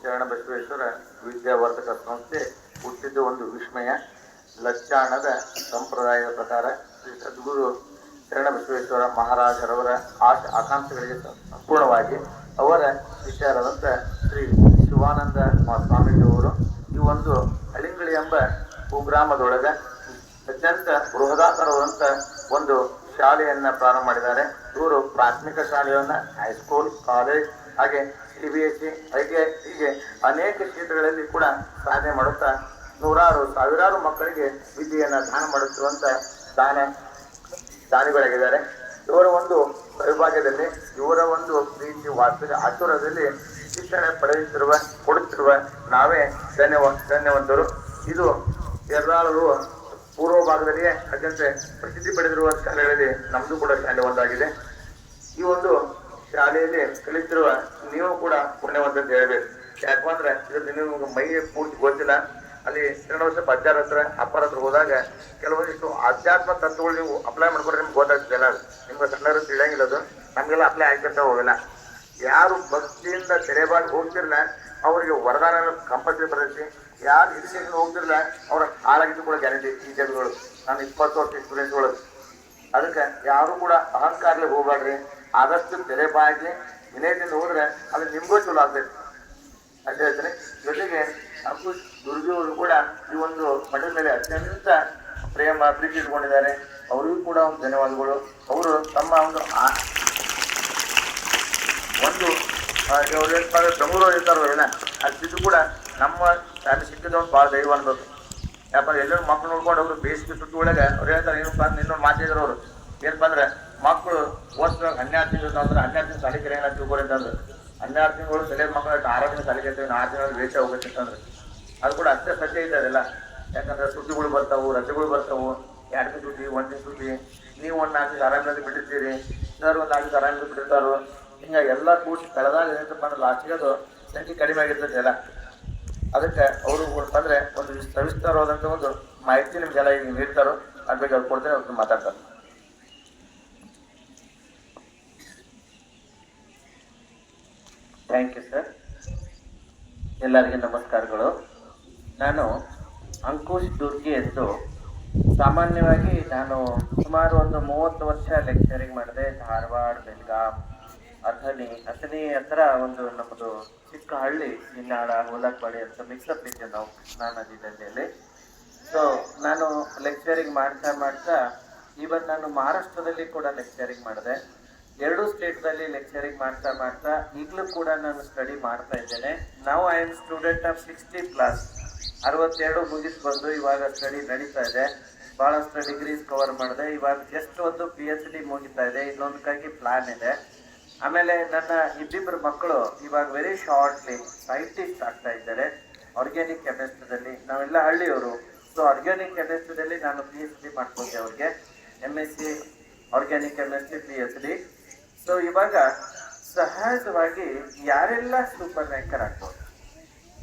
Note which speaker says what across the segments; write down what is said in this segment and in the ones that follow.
Speaker 1: ಶರಣಬಸವೇಶ್ವರ ವಿದ್ಯಾವರ್ಧಕ ಸಂಸ್ಥೆ ಹುಟ್ಟಿದ್ದು ಒಂದು ವಿಸ್ಮಯ. ಲಚ್ಚಾಣದ ಸಂಪ್ರದಾಯದ ಪ್ರಕಾರ ಶ್ರೀ ಸದ್ಗುರು ಶರಣಬಸವೇಶ್ವರ ಮಹಾರಾಜರವರ ಆಕಾಂಕ್ಷೆಗಳಿಗೆ ಸಂಪೂರ್ಣವಾಗಿ ಅವರ ಶಿಷ್ಯರಾದಂಥ ಶ್ರೀ ಶಿವಾನಂದ ಸ್ವಾಮೀಜಿಯವರು ಈ ಒಂದು ಹಳಿಂಗಳಿ ಎಂಬ ಕುಗ್ರಾಮದೊಳಗ ಅತ್ಯಂತ ಬೃಹದಾಕಾರವಾದಂಥ ಒಂದು ಶಾಲೆಯನ್ನ ಪ್ರಾರಂಭ ಮಾಡಿದ್ದಾರೆ. ಇವರು ಪ್ರಾಥಮಿಕ ಶಾಲೆಯನ್ನ, ಹೈಸ್ಕೂಲ್, ಕಾಲೇಜ್, ಹಾಗೆ CBSE, ಹೀಗೆ ಅನೇಕ ಕ್ಷೇತ್ರಗಳಲ್ಲಿ ಕೂಡ ಸಾಧನೆ ಮಾಡುತ್ತಾ ನೂರಾರು ಸಾವಿರಾರು ಮಕ್ಕಳಿಗೆ ವಿದ್ಯೆಯನ್ನ ದಾನ ಮಾಡುತ್ತಿರುವಂತ ದಾನಿಗಳಾಗಿದ್ದಾರೆ. ಇವರ ಒಂದು ಸೌಭಾಗ್ಯದಲ್ಲಿ, ಇವರ ಒಂದು ಪ್ರೀತಿ ವಾತ್ಸಲ್ಯ ಆತುರದಲ್ಲಿ ಶಿಕ್ಷಣ ಕೊಡುತ್ತಿರುವ ನಾವೇ ಧನ್ಯವಂತರು. ಇದು ಕೇರಳರು ಪೂರ್ವ ಭಾಗದಲ್ಲಿಯೇ ಅತ್ಯಂತ ಪ್ರಸಿದ್ಧಿ ಪಡೆದಿರುವ ಶಾಲೆಗಳಲ್ಲಿ ನಮ್ದು ಕೂಡ ಶಾಲೆ ಒಂದಾಗಿದೆ. ಈ ಒಂದು ಶಾಲೆಯಲ್ಲಿ ಕಲಿತಿರುವ ನೀವು ಕೂಡ ಪುಣ್ಯವಂತ ಅಂತ ಹೇಳ್ಬೇಕು. ಯಾಕಂದ್ರೆ ಇದರಲ್ಲಿ ನಿಮ್ಗೆ ಮೈ ಪೂರ್ತಿ ಗೊತ್ತಿಲ್ಲ. ಅಲ್ಲಿ 2 ವರ್ಷ ಅಜ್ಜಾರ ಹತ್ರ ಅಪ್ಪರ ಹತ್ರ ಹೋದಾಗ ಕೆಲವೊಂದಿಷ್ಟು ಆಧ್ಯಾತ್ಮ ತತ್ವಗಳು ನೀವು ಅಪ್ಲೈ ಮಾಡ್ಕೊಂಡ್ರೆ ನಿಮ್ಗೆ ಗೊತ್ತಾಗ್ತಿಲ್ಲ. ನಿಮ್ಗೆ ಸಣ್ಣರು ತಿಳಿಯಂಗಿಲ್ಲ, ಅದು ನಮ್ಗೆಲ್ಲ ಅಪ್ಲೈ ಆಗ್ತಿರ್ತ ಹೋಗಲ್ಲ. ಯಾರು ಭಕ್ತಿಯಿಂದ ತೆರೆಬಾಗಿ ಹೋಗ್ತಿರ್ಲ ಅವರಿಗೆ ವರದಾನ ಕಂಪಲ್ಸರಿ ಬರ್ತೈತಿ. ಯಾರು ಹಿಡಿಸಿಕೊಂಡು ಹೋಗ್ತಿರ್ಲ ಅವ್ರ ಹಾಳಾಗಿದ್ದು ಕೂಡ ಗ್ಯಾರಂಟಿ. ಈ ಜಗಗಳು ನಾನು 20 ವರ್ಷ ಎಕ್ಸ್ಪೀರಿಯನ್ಸ್ ಒಳಗೆ. ಅದಕ್ಕೆ ಯಾರು ಕೂಡ ಅಹಂಕಾರಲಿ ಹೋಗ್ಬೇಡ್ರಿ. ಆದಷ್ಟು ತೆರೆಬಾಗಿ ವಿನಯದಿಂದ ಹೋದ್ರೆ ಅದು ನಿಮ್ಗೂ ಚಲೋ ಆಗ್ತೈತಿ ಅಂತ ಹೇಳ್ತೀನಿ. ಜೊತೆಗೆ ಅಂಕುಶ್ ದುರ್ಗಿ ಅವರು ಕೂಡ ಈ ಒಂದು ಮಠದ ಮೇಲೆ ಅತ್ಯಂತ ಪ್ರೀತಿ ಇಟ್ಕೊಂಡಿದ್ದಾರೆ. ಅವರಿಗೂ ಕೂಡ ಒಂದು ಧನ್ಯವಾದಗಳು. ಅವರು ತಮ್ಮ ಅವ್ರು ಹೇಳ್ತಾರೆ ಬೆಂಗಳೂರು ಇರ್ತಾರಲ್ಲ, ಅದು ಕೂಡ ನಮ್ಮ ಶಾಲೆ ಸಿಕ್ಕಿದ ಒಂದು ಭಾಳ ದೈವ ಅನ್ಬೇಕು. ಯಾಕಂದ್ರೆ ಎಲ್ಲರೂ ಮಕ್ಕಳು ನೋಡ್ಕೊಂಡು ಅವರು ಬೇಸಿಗೆ ಸುತ್ತು ಒಳಗೆ ಅವ್ರು ಹೇಳ್ತಾರೆ ಏನಪ್ಪ ಇನ್ನೊಂದು ಮಾತಿದ್ರು ಅವರು ಏನಪ್ಪ ಅಂದ್ರೆ ಮಕ್ಕಳು ಓದ್ತಾರೆ 12 ತಿಂಗಳು ಅಂದ್ರೆ 12 ತಿಂಗಳು ಶಾಲೆ ಕರೆ ಏನಾದ್ರು ತಿಳ್ಕೊರಿ ಅಂತಂದ್ರೆ 12 ತಿಂಗಳು ಸರಿಯಾದ ಮಕ್ಕಳು 6 ದಿನ ಶಾಲೆಗೆ ಇರ್ತೇವೆ, 4 ದಿನ ವೇಷ ಹೋಗುತ್ತೆ ಅಂತಂದ್ರೆ ಅದು ಕೂಡ ಅಷ್ಟೇ ಸತ್ಯ ಇದೆ ಅದೆಲ್ಲ. ಯಾಕಂದ್ರೆ ಸುದ್ದಿಗಳು ಬರ್ತಾವು, ರಜೆಗಳು ಬರ್ತಾವು, 2 ದಿನ ಸುದ್ದಿ, 1 ದಿನ ಸುದ್ದಿ. ನೀವು ಒಂದು 4 ದಿನ ಆರಾಮಿನಲ್ಲಿ ಬಿಟ್ಟಿರ್ತೀರಿ, ಸರ್ ಒಂದು 4 ದಿನ ಆರಾಮಿನಲ್ಲಿ ಬಿಟ್ಟಿರ್ತಾರೋ. ಹಿಂಗಾಗಿ ಎಲ್ಲ ಕೂಡಿ ಕಳೆದಾಗ ಏನಂತಪ್ಪ ಅಂದ್ರೆ ಲಾಸ್ಟಿಗೆ ಅದು ಸಂಖ್ಯೆ ಕಡಿಮೆ ಆಗಿರ್ತದೆ ಎಲ್ಲ. ಅದಕ್ಕೆ ಅವರು ಅಂದ್ರೆ ಒಂದು ಸವಿಸ್ತಾರವಾದಂಥ ಒಂದು ಮಾಹಿತಿ ನಿಮ್ಗೆಲ್ಲ ಈಗ ನೀಡ್ತಾರೋ ಅದ್ರ ಬಗ್ಗೆ ಅವ್ರು ಕೊಡ್ತೇನೆ, ಅವ್ರು ಮಾತಾಡ್ತಾರೆ.
Speaker 2: Thank you sir. ಎಲ್ಲರಿಗೆ ನಮಸ್ಕಾರಗಳು. ನಾನು ಅಂಕುಶ್ ದುರ್ಗಿ ಎಂದು. ಸಾಮಾನ್ಯವಾಗಿ ನಾನು ಸುಮಾರು ಒಂದು 30 ವರ್ಷ ಲೆಕ್ಚರಿಂಗ್ ಮಾಡಿದೆ. ಧಾರವಾಡ, ಬೆಳಗಾಂ, ಅಥಣಿ ಹತ್ರ ಒಂದು ನಮ್ಮದು ಚಿಕ್ಕ ಹಳ್ಳಿ, ಇನ್ನಾಳ, ಹೋಲಕ್ವಾಡಿ ಅಂತ ಮಿಕ್ಸಪ್ ಇದ್ದೆ ನಾವು ಕೃಷ್ಣಾ ನದಿ ದಂಡೆಯಲ್ಲಿ. ಸೊ ನಾನು ಲೆಕ್ಚರಿಂಗ್ ಮಾಡ್ತಾ ಈವನ್ ನಾನು ಮಹಾರಾಷ್ಟ್ರದಲ್ಲಿ ಕೂಡ ಲೆಕ್ಚರಿಂಗ್ ಮಾಡಿದೆ. 2 ಸ್ಟೇಟ್ದಲ್ಲಿ ಲೆಕ್ಚರಿಂಗ್ ಮಾಡ್ತಾ ಈಗಲೂ ಕೂಡ ನಾನು ಸ್ಟಡಿ ಮಾಡ್ತಾ ಇದ್ದೇನೆ. ನಾವು I am student of 60 class, 62 ಮುಗಿಸ್ ಬಂದು ಇವಾಗ ಸ್ಟಡಿ ನಡೀತಾ ಇದೆ. ಭಾಳಷ್ಟು ಡಿಗ್ರೀಸ್ ಕವರ್ ಮಾಡಿದೆ. ಇವಾಗ ಜಸ್ಟ್ ಒಂದು PhD ಮುಗಿತಾ ಇದೆ. ಇನ್ನೊಂದಕ್ಕಾಗಿ ಪ್ಲಾನ್ ಇದೆ. ಆಮೇಲೆ ನನ್ನ ಇಬ್ಬಿಬ್ಬರು ಮಕ್ಕಳು ಇವಾಗ ವೆರಿ ಶಾರ್ಟ್ಲಿ ಸೈಂಟಿಸ್ಟ್ ಆಗ್ತಾ ಇದ್ದಾರೆ ಆರ್ಗ್ಯಾನಿಕ್ ಕೆಮಿಸ್ಟ್ರಿದಲ್ಲಿ. ನಾವೆಲ್ಲ ಹಳ್ಳಿಯವರು. ಸೊ ಆರ್ಗ್ಯಾನಿಕ್ ಕೆಮಿಸ್ಟ್ರಿದಲ್ಲಿ ನಾನು PhD ಮಾಡ್ಕೊಂಡೆ ಅವ್ರಿಗೆ, MSc organic chemistry PhD. So ಇವಾಗ ಸಹಜವಾಗಿ ಯಾರೆಲ್ಲ ಸೂಪರ್ ರ್ಯಾಂಕರ್ ಆಗ್ಬೋದು.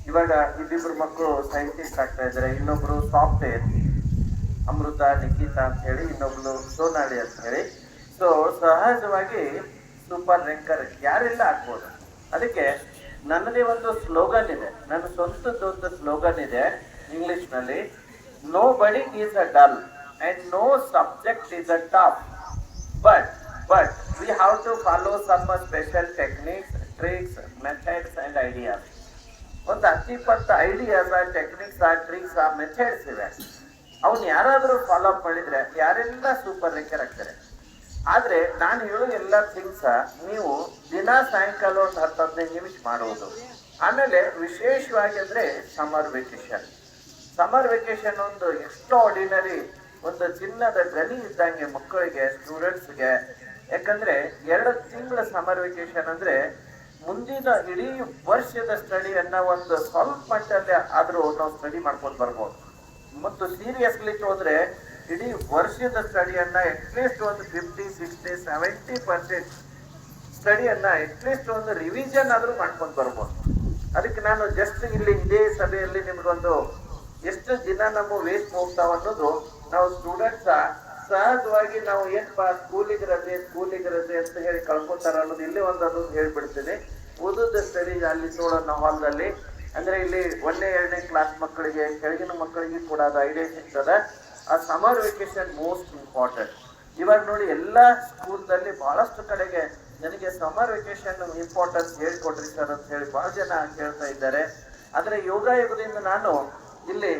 Speaker 2: ಇವಾಗ ಇಬ್ಬಿಬ್ಬರು ಮಕ್ಕಳು ಸೈಂಟಿಸ್ಟ್ ಆಗ್ತಾ ಇದ್ದಾರೆ. ಇನ್ನೊಬ್ರು ಸಾಫ್ಟ್ವೇರ್, ಅಮೃತ, ನಿಖಿತಾ ಅಂತ ಹೇಳಿ, ಇನ್ನೊಬ್ಳು ಸೋನಾಳಿ ಅಂತ ಹೇಳಿ. ಸೊ ಸಹಜವಾಗಿ ಸೂಪರ್ ರ್ಯಾಂಕರ್ ಯಾರೆಲ್ಲ ಆಗ್ಬೋದು. ಅದಕ್ಕೆ ನನ್ನದೇ ಒಂದು ಸ್ಲೋಗನ್ ಇದೆ, ನನ್ನ ಸ್ವಂತದ್ದು ಒಂದು ಸ್ಲೋಗನ್ ಇದೆ ಇಂಗ್ಲಿಷ್ನಲ್ಲಿ. Nobody is a dull and no subject is a tough, but we have to follow some special techniques, tricks, methods and ideas. ಒಂದು 10-20 ಐಡಿಯಾಸ್, ಟೆಕ್ನಿಕ್ಸ್, ಟ್ರಿಕ್ಸ್, ಮೆಥಡ್ಸ್ ಇವೆ. ಅವನ್ನ ಯಾರಾದರೂ ಫಾಲೋ ಅಪ್ ಮಾಡಿದ್ರೆ ಯಾರೆಲ್ಲ ಸೂಪರ್ ರ್ಯಾಂಕರ್ ಆಗ್ತಾರೆ. ಆದ್ರೆ ನಾನು ಹೇಳೋ ಎಲ್ಲ ಥಿಂಗ್ಸ್ ನೀವು ದಿನ ಸಾಯಂಕಾಲ ಒಂದು 10-15 ನಿಮಿಷ ಮಾಡುವುದು. ಆಮೇಲೆ ವಿಶೇಷವಾಗಿ ಅಂದ್ರೆ ಸಮ್ಮರ್ ವೆಕೇಶನ್ ಒಂದು ಎಕ್ಸ್ಟ್ರಾಆರ್ಡಿನರಿ ಒಂದು ಚಿನ್ನದ ಗಣಿ ಇದ್ದಂಗೆ ಮಕ್ಕಳಿಗೆ, ಸ್ಟೂಡೆಂಟ್ಸ್ಗೆ. ಯಾಕಂದ್ರೆ 2 ತಿಂಗಳ ಸಮ್ಮರ್ ವೆಕೇಶನ್ ಅಂದ್ರೆ ಮುಂದಿನ ಇಡೀ ವರ್ಷದ ಸ್ಟಡಿಯನ್ನ ಒಂದು ಸ್ವಲ್ಪ ಮಟ್ಟಲ್ಲಿ ಆದ್ರೂ ನಾವು ಸ್ಟಡಿ ಮಾಡ್ಕೊಂಡು ಬರ್ಬೋದು. ಮತ್ತು ಸೀರಿಯಸ್ಲಿ ಹೋದ್ರೆ ಇಡೀ ವರ್ಷದ ಸ್ಟಡಿಯನ್ನ ಅಟ್ಲೀಸ್ಟ್ ಒಂದು 50, 60, 70% ಸ್ಟಡಿಯನ್ನ ಅಟ್ಲೀಸ್ಟ್ ಒಂದು ರಿವಿಷನ್ ಆದ್ರೂ ಮಾಡ್ಕೊಂಡು ಬರ್ಬೋದು. ಅದಕ್ಕೆ ನಾನು ಜಸ್ಟ್ ಇಲ್ಲಿ ಇದೇ ಸಭೆಯಲ್ಲಿ ನಿಮ್ಗೊಂದು ಎಷ್ಟು ದಿನ ನಮ್ಮ ವೇಸ್ಟ್ ಹೋಗ್ತಾವ ಅನ್ನೋದು ನಾವು ಸ್ಟೂಡೆಂಟ್ಸ್ ಸಹಜವಾಗಿ ನಾವು ಏನಪ್ಪಾ ಸ್ಕೂಲಿಗೆ ರಜೆ ಅಂತ ಹೇಳಿ ಕಳ್ಕೊತಾರ ಅನ್ನೋದು ಇಲ್ಲಿ ಒಂದು ಅದೊಂದು ಹೇಳ್ಬಿಡ್ತೀನಿ. ಓದೋದ ಸ್ಟಡಿ ಅಲ್ಲಿ ನೋಡೋಣ ಹಾಲ್ದಲ್ಲಿ ಅಂದ್ರೆ ಇಲ್ಲಿ 1ನೇ 2ನೇ ಕ್ಲಾಸ್ ಮಕ್ಕಳಿಗೆ, ಕೆಳಗಿನ ಮಕ್ಕಳಿಗೆ ಕೂಡ ಅದು ಐಡಿಯಾ ಸಿಗ್ತದೆ. ಆ ಸಮರ್ ವೆಕೇಶನ್ ಮೋಸ್ಟ್ ಇಂಪಾರ್ಟೆಂಟ್. ಇವಾಗ ನೋಡಿ ಎಲ್ಲಾ ಸ್ಕೂಲ್ದಲ್ಲಿ ಬಹಳಷ್ಟು ಕಡೆಗೆ ನನಗೆ ಸಮರ್ ವೆಕೇಶನ್ ಇಂಪಾರ್ಟೆನ್ಸ್ ಹೇಳ್ಕೊಡ್ರಿ ಸರ್ ಅಂತ ಹೇಳಿ ಬಹಳ ಜನ ಕೇಳ್ತಾ ಇದ್ದಾರೆ. ಆದ್ರೆ ಯೋಗದಿಂದ ನಾನು ಇಲ್ಲಿ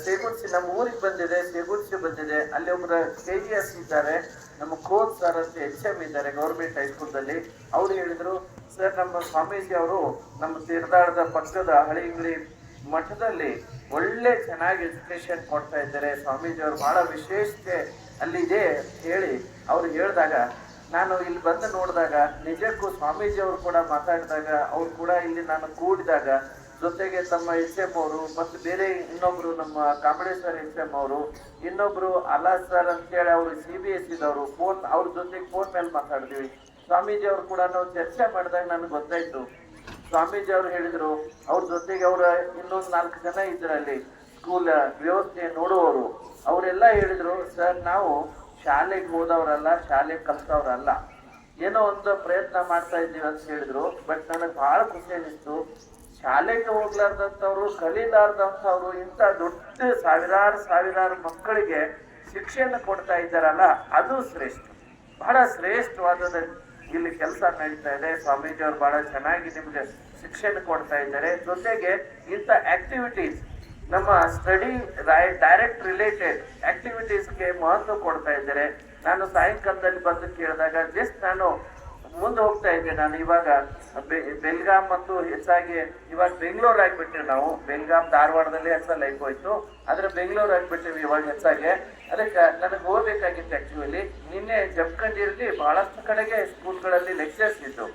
Speaker 2: ಸೇಗುಡ್ಸಿ ನಮ್ಮ ಊರಿಗೆ ಬಂದಿದೆ, ಸೇಗುಡ್ಸಿ ಬಂದಿದೆ. ಅಲ್ಲಿ ಒಬ್ಬರು KGS ಇದ್ದಾರೆ, ನಮ್ಮ ಕೋಚ್ ಸರ್ ಅಂತ HM ಇದ್ದಾರೆ ಗೌರ್ಮೆಂಟ್ ಹೈಸ್ಕೂಲ್ದಲ್ಲಿ. ಅವ್ರು ಹೇಳಿದ್ರು, ಸರ್ ನಮ್ಮ ಸ್ವಾಮೀಜಿ ಅವರು ನಮ್ಮ ತೀರ್ಥಾಳದ ಪಕ್ಕದ ಹಳಿಂಗ್ಳಿ ಮಠದಲ್ಲಿ ಒಳ್ಳೆ ಚೆನ್ನಾಗಿ ಎಜುಕೇಶನ್ ಕೊಡ್ತಾ ಇದ್ದಾರೆ, ಸ್ವಾಮೀಜಿ ಅವರು ಬಹಳ ವಿಶೇಷತೆ ಅಲ್ಲಿದೆ ಹೇಳಿ ಅವ್ರು ಹೇಳಿದಾಗ ನಾನು ಇಲ್ಲಿ ಬಂದು ನೋಡಿದಾಗ ನಿಜಕ್ಕೂ ಸ್ವಾಮೀಜಿ ಅವರು ಕೂಡ ಮಾತಾಡಿದಾಗ ಅವ್ರು ಕೂಡ ಇಲ್ಲಿ ನಾನು ಕೂಡಿದಾಗ ಜೊತೆಗೆ ತಮ್ಮ HM ಅವರು ಮತ್ತು ಬೇರೆ ಇನ್ನೊಬ್ರು ನಮ್ಮ ಕಾಂಬಳೇಶ್ವರ HM ಅವರು, ಇನ್ನೊಬ್ರು ಅಲಾ ಸರ್ ಅಂತೇಳಿ ಅವರು CBSE ದವರು, ಫೋನ್ ಅವ್ರ ಜೊತೆಗೆ ಫೋನ್ ಮೇಲೆ ಮಾತಾಡಿದ್ವಿ. ಸ್ವಾಮೀಜಿ ಅವರು ಕೂಡ ನಾವು ಚರ್ಚೆ ಮಾಡಿದಾಗ ನನಗೆ ಗೊತ್ತಾಯ್ತು. ಸ್ವಾಮೀಜಿ ಅವರು ಹೇಳಿದ್ರು ಅವ್ರ ಜೊತೆಗೆ ಅವರ ಇನ್ನೊಂದು 4 ಜನ ಇದ್ರಲ್ಲಿ ಸ್ಕೂಲ್ ವ್ಯವಸ್ಥೆ ನೋಡುವವರು. ಅವರೆಲ್ಲ ಹೇಳಿದ್ರು, ಸರ್ ನಾವು ಶಾಲೆಗೆ ಹೋದವರಲ್ಲ, ಶಾಲೆ ಕಲ್ತವ್ರಲ್ಲ, ಏನೋ ಒಂದು ಪ್ರಯತ್ನ ಮಾಡ್ತಾ ಇದ್ದೀವಿ ಅಂತ ಹೇಳಿದ್ರು. ಬಟ್ ನನಗೆ ಬಹಳ ಖುಷಿ ಅನಿಸ್ತು. ಶಾಲೆಗೆ ಹೋಗ್ಲಾರ್ದಂಥವ್ರು, ಕಲೀಲಾರ್ದಂಥವ್ರು ಇಂಥ ದೊಡ್ಡ ಸಾವಿರಾರು ಮಕ್ಕಳಿಗೆ ಶಿಕ್ಷಣ ಕೊಡ್ತಾ ಇದ್ದಾರಲ್ಲ, ಅದು ಶ್ರೇಷ್ಠ, ಬಹಳ ಶ್ರೇಷ್ಠವಾದ ಇಲ್ಲಿ ಕೆಲಸ ನಡೀತಾ ಇದೆ. ಸ್ವಾಮೀಜಿ ಅವರು ಬಹಳ ಚೆನ್ನಾಗಿ ನಿಮ್ಗೆ ಶಿಕ್ಷಣ ಕೊಡ್ತಾ ಇದ್ದಾರೆ. ಜೊತೆಗೆ ಇಂಥ ಆಕ್ಟಿವಿಟೀಸ್, ನಮ್ಮ ಸ್ಟಡಿ ಡೈರೆಕ್ಟ್ ರಿಲೇಟೆಡ್ ಆಕ್ಟಿವಿಟೀಸ್ಗೆ ಮಹತ್ವ ಕೊಡ್ತಾ ಇದ್ದಾರೆ. ನಾನು ಸಾಯಂಕಾಲದಲ್ಲಿ ಬಂದು ಕೇಳಿದಾಗ ಜಸ್ಟ್ ನಾನು ಮುಂದೆ ಹೋಗ್ತಾ ಇದ್ದೆ. ನಾನು ಇವಾಗ ಬೆಲ್ಗಾಂ ಮತ್ತು ಹೆಚ್ಚಾಗಿ ಇವಾಗ ಬೆಂಗಳೂರು ಆಗ್ಬಿಟ್ಟಿವಿ. ನಾವು ಬೆಲ್ಗಾಂ ಧಾರವಾಡದಲ್ಲಿ ಲೈಫ್ ಹೋಯ್ತು, ಆದ್ರೆ ಬೆಂಗಳೂರು ಆಗ್ಬಿಟ್ಟಿವಿ ಇವಾಗ ಹೆಚ್ಚಾಗಿ. ಅದಕ್ಕೆ ನನಗೆ ಹೋಗ್ಬೇಕಾಗಿತ್ತು ಆಕ್ಚುಲಿ. ನಿನ್ನೆ ಜಮಖಂಡಿಯಲ್ಲಿ ಬಹಳಷ್ಟು ಕಡೆಗೆ ಸ್ಕೂಲ್ಗಳಲ್ಲಿ ಲೆಕ್ಚರ್ಸ್ ಇದ್ದು,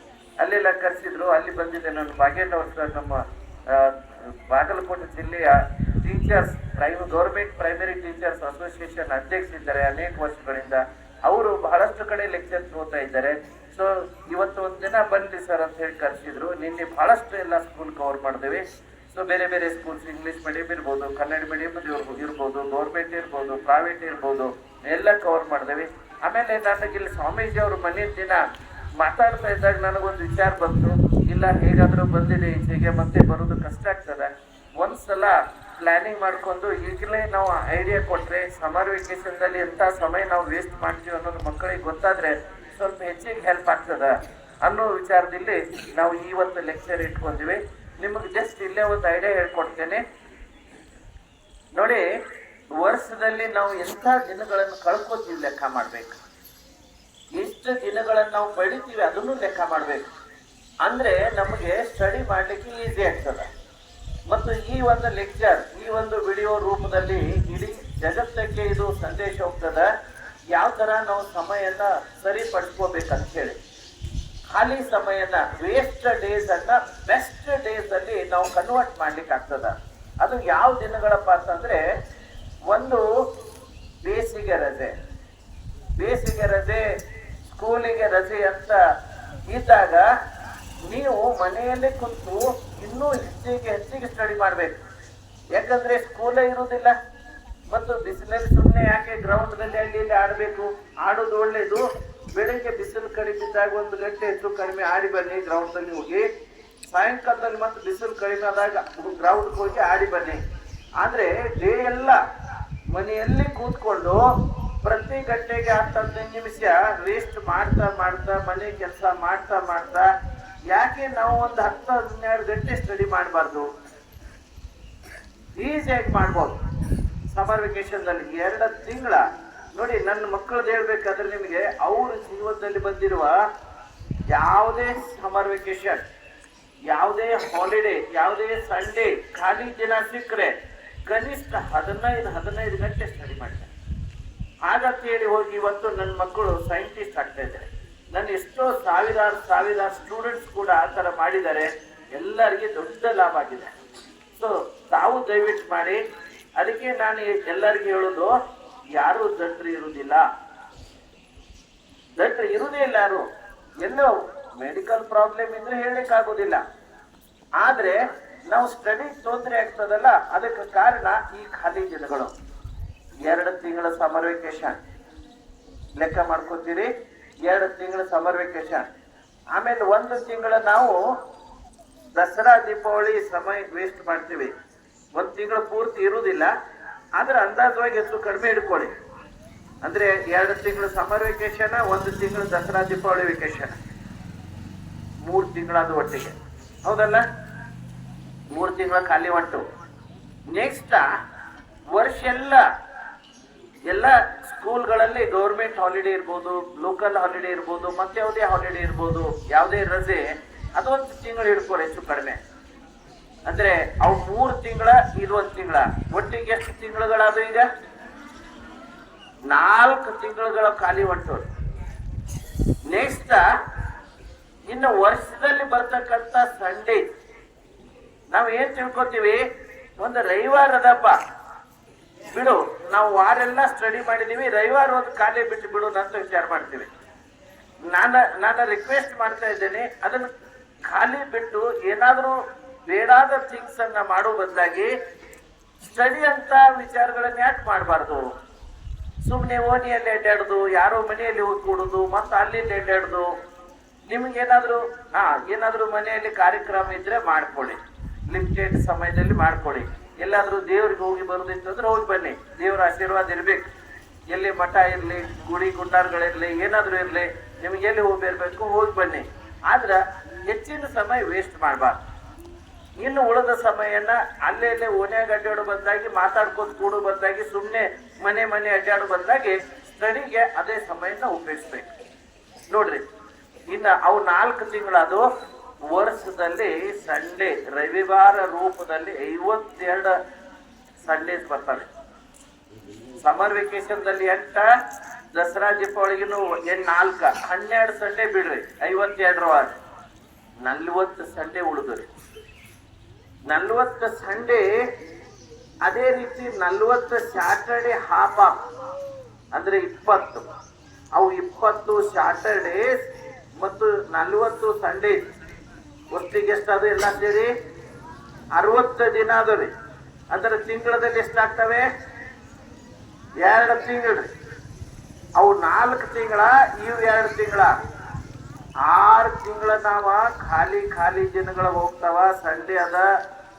Speaker 2: ಅಲ್ಲೆಲ್ಲ ಕರೆಸಿದ್ರು. ಅಲ್ಲಿ ಬಂದಿದ್ದೆ ನಾನು. ಭಾಗ್ಯನವ್ರ ಸರ್ ನಮ್ಮ ಬಾಗಲಕೋಟೆ ಜಿಲ್ಲೆಯ teachers government primary teachers association ಅಧ್ಯಕ್ಷರಿದ್ದಾರೆ ಅನೇಕ ವರ್ಷಗಳಿಂದ. ಅವರು ಬಹಳಷ್ಟು ಕಡೆ ಲೆಕ್ಚರ್ ತಗೋತಾ ಇದ್ದಾರೆ. ಸೊ ಇವತ್ತು ಒಂದು ದಿನ ಬನ್ನಿ ಸರ್ ಅಂತ ಹೇಳಿ ಕರೆಸಿದ್ರು. ನಿನ್ನೆ ಬಹಳಷ್ಟು ಎಲ್ಲ ಸ್ಕೂಲ್ ಕವರ್ ಮಾಡಿದ್ವಿ. ಸೊ ಬೇರೆ ಸ್ಕೂಲ್ಸ್, ಇಂಗ್ಲಿಷ್ ಮೀಡಿಯಂ ಇರ್ಬೋದು, ಕನ್ನಡ ಮೀಡಿಯಂ ಇರ್ಬೋದು, ಗೌರ್ಮೆಂಟ್ ಇರ್ಬೋದು, ಪ್ರೈವೇಟ್ ಇರ್ಬೋದು, ಎಲ್ಲ ಕವರ್ ಮಾಡಿದ್ವಿ. ಆಮೇಲೆ ನನಗೆ ಇಲ್ಲಿ ಸ್ವಾಮೀಜಿ ಅವರು ಮನೆ ದಿನ ಮಾತಾಡ್ತಾ ಇದ್ದಾಗ ನನಗೊಂದು ವಿಚಾರ ಬಂತು. ಇಲ್ಲ, ಹೇಗಾದ್ರೂ ಬಂದಿದೆ ಈಚೆಗೆ, ಮತ್ತೆ ಬರೋದು ಕಷ್ಟ ಆಗ್ತದೆ. ಒಂದ್ಸಲ ಪ್ಲಾನಿಂಗ್ ಮಾಡ್ಕೊಂಡು ಈಗಲೇ ನಾವು ಐಡಿಯಾ ಕೊಟ್ರೆ ಸಮರ್ ವೆಕೇಶನ್ದಲ್ಲಿ ಎಂಥ ಸಮಯ ನಾವು ವೇಸ್ಟ್ ಮಾಡ್ತೀವಿ ಅನ್ನೋದು ಮಕ್ಕಳಿಗೆ ಗೊತ್ತಾದ್ರೆ ಸ್ವಲ್ಪ ಹೆಚ್ಚಿಗೆ ಹೆಲ್ಪ್ ಆಗ್ತದ ಅನ್ನೋ ವಿಚಾರದಲ್ಲಿ ನಾವು ಇವತ್ತು ಲೆಕ್ಚರ್ ಇಟ್ಕೊಂಡಿವಿ. ನಿಮಗೆ ಜಸ್ಟ್ ಇಲ್ಲೇ ಒಂದು ಐಡಿಯಾ ಹೇಳ್ಕೊಡ್ತೇನೆ ನೋಡಿ. ವರ್ಷದಲ್ಲಿ ನಾವು ಎಂಥ ದಿನಗಳನ್ನು ಕಳ್ಕೊತೀವಿ ಲೆಕ್ಕ ಮಾಡ್ಬೇಕು, ಎಷ್ಟು ದಿನಗಳನ್ನು ನಾವು ಪಡಿತೀವಿ ಅದನ್ನು ಲೆಕ್ಕ ಮಾಡ್ಬೇಕು. ಅಂದ್ರೆ ನಮಗೆ ಸ್ಟಡಿ ಮಾಡ್ಲಿಕ್ಕೆ ಈಸಿ ಆಗ್ತದೆ. ಮತ್ತು ಈ ಒಂದು ಲೆಕ್ಚರ್, ಈ ಒಂದು ವಿಡಿಯೋ ರೂಪದಲ್ಲಿ ಇಡೀ ಜಗತ್ತಕ್ಕೆ ಇದು ಸಂದೇಶ ಹೋಗ್ತದೆ, ಯಾವ ತರ ನಾವು ಸಮಯನ ಸರಿಪಡಿಸ್ಕೋಬೇಕಂತ ಹೇಳಿ. ಖಾಲಿ ಸಮಯನ, ವೇಸ್ಟ್ ಡೇಸ್ ಅನ್ನ ಬೆಸ್ಟ್ ಡೇಸ್ ಅಲ್ಲಿ ನಾವು ಕನ್ವರ್ಟ್ ಮಾಡ್ಲಿಕ್ಕೆ ಆಗ್ತದ. ಅದು ಯಾವ ದಿನಗಳಪ್ಪ ಅಂತಂದ್ರೆ, ಒಂದು ಬೇಸಿಗೆ ರಜೆ, ಸ್ಕೂಲಿಗೆ ರಜೆ ಅಂತ ಇದ್ದಾಗ ನೀವು ಮನೆಯಲ್ಲೇ ಕುಂತು ಇನ್ನೂ ಹೆಚ್ಚಿಗೆ ಸ್ಟಡಿ ಮಾಡ್ಬೇಕು. ಯಾಕಂದ್ರೆ ಸ್ಕೂಲೇ ಇರುವುದಿಲ್ಲ ಮತ್ತು ಬಿಸಿಲಲ್ಲಿ ಸುಮ್ಮನೆ ಯಾಕೆ ಗ್ರೌಂಡ್ನಲ್ಲಿ ಅಲ್ಲಿ ಆಡಬೇಕು. ಆಡೋದು ಒಳ್ಳೇದು. ಬೆಳಿಗ್ಗೆ ಬಿಸಿಲು ಕಡಿಮೆ ಇದ್ದಾಗ 1 ಗಂಟೆ ಹೆಚ್ಚು ಕಡಿಮೆ ಆಡಿ ಬನ್ನಿ ಗ್ರೌಂಡ್ನಲ್ಲಿ ಹೋಗಿ. ಸಾಯಂಕಾಲದಲ್ಲಿ ಮತ್ತು ಬಿಸಿಲು ಕಡಿಮೆ ಆದಾಗ ಗ್ರೌಂಡ್ಗೆ ಹೋಗಿ ಆಡಿ ಬನ್ನಿ. ಆದ್ರೆ ಡೇ ಎಲ್ಲ ಮನೆಯಲ್ಲಿ ಕೂತ್ಕೊಂಡು ಪ್ರತಿ ಗಂಟೆಗೆ 10-15 ನಿಮಿಷ ವೇಸ್ಟ್ ಮಾಡ್ತಾ ಮನೆ ಕೆಲಸ ಮಾಡ್ತಾ ಯಾಕೆ ನಾವು ಒಂದು 10-12 ಗಂಟೆ ಸ್ಟಡಿ ಮಾಡಬಾರ್ದು? ಈಸಿಯಾಗಿ ಮಾಡ್ಬೋದು. ಸಮರ್ ವೆಕೇಶನ್ ದಲ್ಲಿ 2 ತಿಂಗಳ ನೋಡಿ. ನನ್ನ ಮಕ್ಕಳದ್ದು ಹೇಳ್ಬೇಕಾದ್ರೆ ನಿಮಗೆ, ಅವ್ರ ಜೀವನದಲ್ಲಿ ಬಂದಿರುವ ಯಾವುದೇ ಸಮರ್ ವೆಕೇಶನ್, ಯಾವುದೇ ಹಾಲಿಡೇ, ಯಾವುದೇ ಸಂಡೇ ಖಾಲಿ ದಿನ ಸಿಕ್ಕರೆ ಕನಿಷ್ಠ 15 ಗಂಟೆ ಸ್ಟಡಿ ಮಾಡ್ತಾರೆ. ಹಾಗಂತೇಳಿ ಹೋಗಿ ಇವತ್ತು ನನ್ನ ಮಕ್ಕಳು ಸೈಂಟಿಸ್ಟ್ ಆಗ್ತಾ ಇದ್ದಾರೆ. ನನ್ನ ಎಷ್ಟೋ ಸಾವಿರಾರು ಸ್ಟೂಡೆಂಟ್ಸ್ ಕೂಡ ಆ ಥರ ಮಾಡಿದ್ದಾರೆ. ಎಲ್ಲರಿಗೆ ದೊಡ್ಡ ಲಾಭ ಆಗಿದೆ. ಸೊ ತಾವು ದಯವಿಟ್ಟು ಮಾಡಿ. ಅದಕ್ಕೆ ನಾನು ಎಲ್ಲರಿಗೂ ಹೇಳೋದು, ಯಾರು ದಡ್ರು ಇರುವುದಿಲ್ಲ, ಯಾರು. ಎಲ್ಲೋ ಮೆಡಿಕಲ್ ಪ್ರಾಬ್ಲಮ್ ಇದ್ರೆ ಹೇಳಲಿಕ್ಕೆ ಆಗೋದಿಲ್ಲ. ಆದ್ರೆ ನಾವು ಸ್ಟಡಿ ತೊಂದರೆ ಆಗ್ತದಲ್ಲ, ಅದಕ್ಕೆ ಕಾರಣ ಈ ಖಾಲಿ ದಿನಗಳು. 2 ತಿಂಗಳ ಸಮರ್ ವೆಕೇಶನ್ ಲೆಕ್ಕ ಮಾಡ್ಕೋತೀರಿ. 2 ತಿಂಗಳ ಸಮರ್ ವೆಕೇಶನ್, ಆಮೇಲೆ 1 ತಿಂಗಳ ನಾವು ದಸರಾ ದೀಪಾವಳಿ ಸಮಯ ವೇಸ್ಟ್ ಮಾಡ್ತೀವಿ. ಒಂದ್ ತಿಂಗಳು ಪೂರ್ತಿ ಇರುವುದಿಲ್ಲ, ಆದ್ರೆ ಅಂದಾಜವಾಗಿ ಹೆಚ್ಚು ಕಡಿಮೆ ಹಿಡ್ಕೊಳ್ಳಿ. ಅಂದ್ರೆ 2 ತಿಂಗಳು ಸಮ್ಮರ್ ವೆಕೇಶನ್, 1 ತಿಂಗಳು ದಸರಾ ದೀಪಾವಳಿ ವೆಕೇಶನ್, 3 ತಿಂಗಳಾದ ಒಟ್ಟಿಗೆ, ಹೌದಲ್ಲ? 3 ತಿಂಗಳ ಖಾಲಿ ಹೊಂಟು. ನೆಕ್ಸ್ಟ್ ವರ್ಷ ಎಲ್ಲ ಸ್ಕೂಲ್ಗಳಲ್ಲಿ ಗೌರ್ಮೆಂಟ್ ಹಾಲಿಡೇ ಇರ್ಬೋದು, ಲೋಕಲ್ ಹಾಲಿಡೇ ಇರ್ಬೋದು, ಮತ್ತೆ ಯಾವುದೇ ಹಾಲಿಡೇ ಇರ್ಬೋದು, ಯಾವುದೇ ರಜೆ, ಅದೊಂದು ತಿಂಗಳು ಹಿಡ್ಕೊಳ್ಳಿ ಹೆಚ್ಚು ಕಡಿಮೆ. ಅಂದ್ರೆ ಅವು 3 ತಿಂಗಳ, ಇದೊಂದು ತಿಂಗಳ, ಒಟ್ಟಿಗೆ ಎಷ್ಟು ತಿಂಗಳುಗಳಾದ? ಈಗ 4 ತಿಂಗಳುಗಳ ಖಾಲಿ ಹೊಂಟು. ನೆಕ್ಸ್ಟ್ ಇನ್ನು ವರ್ಷದಲ್ಲಿ ಬರ್ತಕ್ಕಂಥ ಸಂಡೇ, ನಾವ್ ಏನ್ ತಿಳ್ಕೊತೀವಿ, ಒಂದು ರವಿವಾರ ಅದಪ್ಪ ಬಿಡು, ನಾವು ವಾರೆಲ್ಲ ಸ್ಟಡಿ ಮಾಡಿದೀವಿ, ರವಿವಾರ ಒಂದು ಖಾಲಿ ಬಿಟ್ಟು ಬಿಡು ಅಂತ ವಿಚಾರ ಮಾಡ್ತೀವಿ. ನಾನು ರಿಕ್ವೆಸ್ಟ್ ಮಾಡ್ತಾ ಇದ್ದೇನೆ, ಅದನ್ನ ಖಾಲಿ ಬಿಟ್ಟು ಏನಾದ್ರೂ ಬೇಡಾದ ಥಿಂಗ್ಸ್ ಅನ್ನ ಮಾಡೋ ಬದಲಾಗಿ ಸ್ಟಡಿ ಅಂತ ವಿಚಾರಗಳನ್ನ ಯಾಕೆ ಮಾಡಬಾರ್ದು? ಸುಮ್ಮನೆ ಓಣಿಯಲ್ಲಿ ಅಡ್ಡಾಡುದು, ಯಾರೋ ಮನೆಯಲ್ಲಿ ಹೋಗಿ ಕೂಡುದು, ಮತ್ತೆ ಅಲ್ಲಿ ಅಡ್ಡಾಡುದು. ಏನಾದ್ರೂ ಮನೆಯಲ್ಲಿ ಕಾರ್ಯಕ್ರಮ ಇದ್ರೆ ಮಾಡ್ಕೊಳ್ಳಿ, ಲಿಮಿಟೆಡ್ ಸಮಯದಲ್ಲಿ ಮಾಡ್ಕೊಳ್ಳಿ. ಎಲ್ಲಾದ್ರೂ ದೇವ್ರಿಗೆ ಹೋಗಿ ಬರೋದಿತ್ತಂದ್ರೆ ಹೋಗಿ ಬನ್ನಿ, ದೇವರ ಆಶೀರ್ವಾದ ಇರ್ಬೇಕು. ಎಲ್ಲಿ ಮಠ ಇರ್ಲಿ, ಗುಡಿ ಗುಂಡಾರ್ಗಳಿರ್ಲಿ, ಏನಾದ್ರೂ ಇರ್ಲಿ, ನಿಮ್ಗೆ ಎಲ್ಲಿ ಹೋಗಿರ್ಬೇಕು ಹೋಗಿ ಬನ್ನಿ. ಆದ್ರ ಹೆಚ್ಚಿನ ಸಮಯ ವೇಸ್ಟ್ ಮಾಡಬಾರ್ದು. ಇನ್ನು ಉಳಿದ ಸಮಯನ ಅಲ್ಲೇ ಓನ್ಯಾಗ ಅಡ್ಡಾಡೋ ಬದಲಾಗಿ, ಮಾತಾಡ್ಕೊಂಡು ಕೂಡೋ ಬದಲಾಗಿ, ಸುಮ್ಮನೆ ಮನೆ ಅಡ್ಡಾಡೋ ಬದಲಾಗಿ ಸ್ಟಡಿಗೆ ಅದೇ ಸಮಯನ ಉಪಯೋಗಿಸ್ಬೇಕು. ನೋಡ್ರಿ, ಇನ್ನು ಅವು 4 ತಿಂಗಳದು. ವರ್ಷದಲ್ಲಿ ಸಂಡೇ, ರವಿವಾರ ರೂಪದಲ್ಲಿ 52 ಸಂಡೇಸ್ ಬರ್ತವೆ. ಸಮ್ಮರ್ ವೆಕೇಶನ್ ದಲ್ಲಿ 8, ದಸರಾ ದೀಪಾವಳಿಗೂ 4, 12 ಸಂಡೇ ಬಿಡ್ರಿ, 52 ವಾರ, 40 ಸಂಡೇ ಉಳಿದ್ರಿ. 40 ಸಂಡೇ. ಅದೇ ರೀತಿ 40 ಸ್ಯಾಟರ್ಡೆ ಹಾಫ್ ಆಫ್, ಅಂದ್ರೆ 20. ಅವು 20 ಸ್ಯಾಟರ್ಡೇಸ್ ಮತ್ತು 40 ಸಂಡೇ ಒಟ್ಟಿಗೆ ಎಷ್ಟಾದ್ರು ಎಲ್ಲ ಸೇರಿ 60 ದಿನ ಅದರಿ. ಅಂದ್ರೆ ತಿಂಗಳಲ್ಲಿ ಎಷ್ಟಾಗ್ತವೆ? 2 ತಿಂಗಳು. ಅವು 4 ತಿಂಗಳ, ಇವು 2 ತಿಂಗಳ, 6 ತಿಂಗಳ ನಾವ ಖಾಲಿ ದಿನಗಳ ಹೋಗ್ತಾವ. ಸಂಡೇ ಅದ,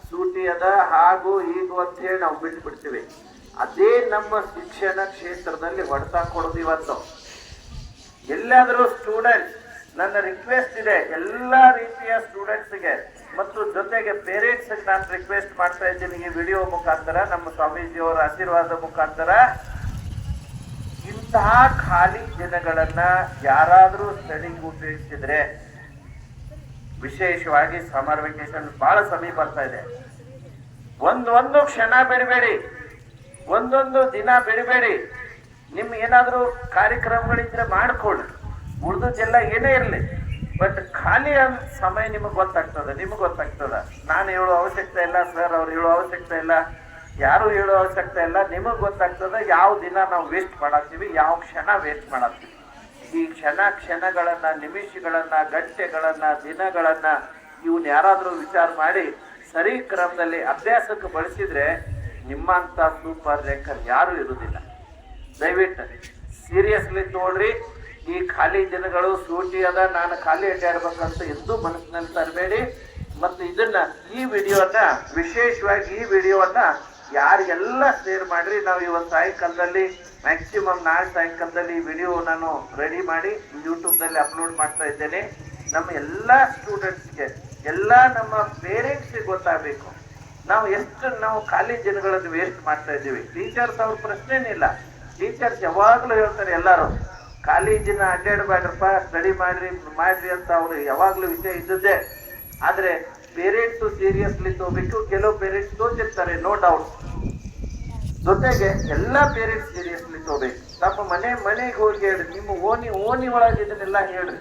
Speaker 2: ಸೂಟಿ ಅದ, ಹಾಗೂ ಹೀಗೂ ಅಂತ ಹೇಳಿ ನಾವು ಬಿಟ್ಟು ಬಿಡ್ತೀವಿ. ಅದೇ ನಮ್ಮ ಶಿಕ್ಷಣ ಕ್ಷೇತ್ರದಲ್ಲಿ ಹೊಡೆತ ಕೊಡೋದು ಇವತ್ತು. ಎಲ್ಲಾದ್ರೂ ಸ್ಟೂಡೆಂಟ್, ನನ್ನ ರಿಕ್ವೆಸ್ಟ್ ಇದೆ ಎಲ್ಲಾ ರೀತಿಯ ಸ್ಟೂಡೆಂಟ್ಸ್ಗೆ ಮತ್ತು ಜೊತೆಗೆ ಪೇರೆಂಟ್ಸ್ ನಾನು ರಿಕ್ವೆಸ್ಟ್ ಮಾಡ್ತಾ ಇದ್ದೀನಿ, ಈ ವಿಡಿಯೋ ಮುಖಾಂತರ, ನಮ್ಮ ಸ್ವಾಮೀಜಿಯವರ ಆಶೀರ್ವಾದ ಮುಖಾಂತರ, ಇಂತಹ ಖಾಲಿ ದಿನಗಳನ್ನ ಯಾರಾದ್ರೂ ಸ್ಟಡಿಗೆ ಉಪಯೋಗಿಸಿದ್ರೆ, ವಿಶೇಷವಾಗಿ ಸಮ್ಮರ್ ವೆಕೇಶನ್ ಬಹಳ ಸಮೀಪ ಬರ್ತಾ ಇದೆ, ಒಂದೊಂದು ಕ್ಷಣ ಬಿಡಬೇಡಿ, ಒಂದೊಂದು ದಿನ ಬಿಡಬೇಡಿ. ನಿಮ್ ಏನಾದ್ರೂ ಕಾರ್ಯಕ್ರಮಗಳಿದ್ರೆ ಮಾಡ್ಕೊಳ್ಳಿ, ಉಳಿದೆಲ್ಲ ಏನೇ ಇರಲಿ, ಬಟ್ ಖಾಲಿ ಸಮಯ ನಿಮಗೆ ಗೊತ್ತಾಗ್ತದ. ನಾನು ಹೇಳೋ ಅವಶ್ಯಕತೆ ಇಲ್ಲ, ಸರ್ ಅವ್ರು ಹೇಳೋ ಅವಶ್ಯಕತೆ ಇಲ್ಲ, ಯಾರು ಹೇಳೋ ಅವಶ್ಯಕತೆ ಇಲ್ಲ. ನಿಮಗ್ ಗೊತ್ತಾಗ್ತದ ಯಾವ ದಿನ ನಾವು ವೇಸ್ಟ್ ಮಾಡತ್ತೀವಿ, ಯಾವ ಕ್ಷಣ ವೇಸ್ಟ್ ಮಾಡತ್ತೀವಿ. ಈ ಕ್ಷಣಗಳನ್ನ, ನಿಮಿಷಗಳನ್ನ, ಗಂಟೆಗಳನ್ನ, ದಿನಗಳನ್ನ ಇವನ್ ಯಾರಾದ್ರೂ ವಿಚಾರ ಮಾಡಿ ಸರಿ ಕ್ರಮದಲ್ಲಿ ಅಭ್ಯಾಸಕ್ಕೆ ಬಳಸಿದ್ರೆ ನಿಮ್ಮಂತ ಸೂಪರ್ ರ್ಯಾಂಕರ್ ಯಾರು ಇರುವುದಿಲ್ಲ. ದಯವಿಟ್ಟು ಸೀರಿಯಸ್ಲಿ ತಗೊಳ್ರಿ. ಈ ಖಾಲಿ ದಿನಗಳು, ಸೂಟಿ ಅದ, ನಾನು ಖಾಲಿ ಅಡ್ಡಾಡ್ಬೇಕಂತ ಎಂದೂ ಮನಸ್ಸಿನಲ್ಲಿ ತರಬೇಡಿ. ಮತ್ತು ಈ ವಿಡಿಯೋನ ವಿಶೇಷವಾಗಿ ಈ ವಿಡಿಯೋನ ಯಾರಿಗೆಲ್ಲ ಶೇರ್ ಮಾಡ್ರಿ. ನಾವು ಇವತ್ತು ಸಾಯಂಕಾಲದಲ್ಲಿ ಮ್ಯಾಕ್ಸಿಮಮ್ ನಾಳೆ ಸಾಯಂಕಾಲದಲ್ಲಿ ಈ ವಿಡಿಯೋ ನಾನು ರೆಡಿ ಮಾಡಿ ಯೂಟ್ಯೂಬ್ನಲ್ಲಿ ಅಪ್ಲೋಡ್ ಮಾಡ್ತಾ ಇದ್ದೇನೆ. ನಮ್ಮ ಎಲ್ಲ ಸ್ಟೂಡೆಂಟ್ಸ್ಗೆ, ಎಲ್ಲ ನಮ್ಮ ಪೇರೆಂಟ್ಸ್ಗೆ ಗೊತ್ತಾಗಬೇಕು ನಾವು ಖಾಲಿ ದಿನಗಳನ್ನು ವೇಸ್ಟ್ ಮಾಡ್ತಾ ಇದ್ದೀವಿ. ಟೀಚರ್ಸ್ ಅವ್ರ ಪ್ರಶ್ನೆನಿಲ್ಲ, ಟೀಚರ್ಸ್ ಯಾವಾಗಲೂ ಹೇಳ್ತಾರೆ ಎಲ್ಲರೂ ಖಾಲಿ ದಿನ ಅಡ್ಡಾಡಬೇಡ್ರಪ್ಪ, ಸ್ಟಡಿ ಮಾಡ್ರಿ ಅಂತ ಅವ್ರು ಯಾವಾಗ್ಲೂ ವಿಷಯ ಇದ್ದದ್ದೇ. ಆದ್ರೆ ಪೇರೆಂಟ್ಸ್ ಸೀರಿಯಸ್ಲಿ ತಗೋಬೇಕು. ಕೆಲವು ಪೇರೆಂಟ್ಸ್ ತೋಚಿರ್ತಾರೆ, ನೋ ಡೌಟ್. ಜೊತೆಗೆ ಎಲ್ಲಾ ಪೇರೆಂಟ್ಸ್ ಸೀರಿಯಸ್ಲಿ ತಗೋಬೇಕು. ನಮ್ಮ ಮನೆಗೆ ಹೋಗಿ ಹೇಳ್ರಿ, ನಿಮ್ಮ ಓಣಿ ಒಳಗೆ ಇದನ್ನೆಲ್ಲ ಹೇಳ್ರಿ,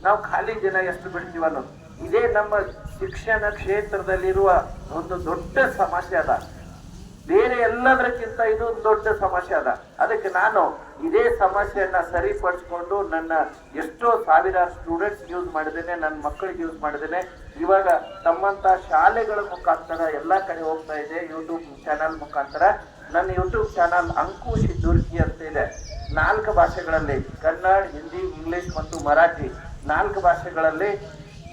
Speaker 2: ನಾವು ಖಾಲಿ ದಿನ ಎಷ್ಟು ಬಿಡ್ತೀವ ಅನ್ನೋದು. ಇದೇ ನಮ್ಮ ಶಿಕ್ಷಣ ಕ್ಷೇತ್ರದಲ್ಲಿರುವ ಒಂದು ದೊಡ್ಡ ಸಮಸ್ಯೆ ಅದ. ಬೇರೆ ಎಲ್ಲದಕ್ಕಿಂತ ಇದು ಒಂದು ದೊಡ್ಡ ಸಮಸ್ಯೆ ಅದ. ಅದಕ್ಕೆ ನಾನು ಇದೇ ಸಮಸ್ಯೆಯನ್ನ ಸರಿಪಡಿಸ್ಕೊಂಡು ನನ್ನ ಎಷ್ಟೋ ಸಾವಿರಾರು ಸ್ಟೂಡೆಂಟ್ಸ್ ಯೂಸ್ ಮಾಡಿದ್ದೇನೆ, ನನ್ನ ಮಕ್ಕಳಿಗೆ ಯೂಸ್ ಮಾಡಿದ್ದೇನೆ. ಇವಾಗ ತಮ್ಮಂತ ಶಾಲೆಗಳ ಮುಖಾಂತರ ಎಲ್ಲಾ ಕಡೆ ಹೋಗ್ತಾ ಇದೆ, ಯೂಟ್ಯೂಬ್ ಚಾನಲ್ ಮುಖಾಂತರ. ನನ್ನ ಯೂಟ್ಯೂಬ್ ಚಾನಲ್ ಅಂಕುಶ್ ದುರ್ಗಿ ಅಂತ ಇದೆ. 4 ಭಾಷೆಗಳಲ್ಲಿ, ಕನ್ನಡ, ಹಿಂದಿ, ಇಂಗ್ಲಿಷ್ ಮತ್ತು ಮರಾಠಿ 4 ಭಾಷೆಗಳಲ್ಲಿ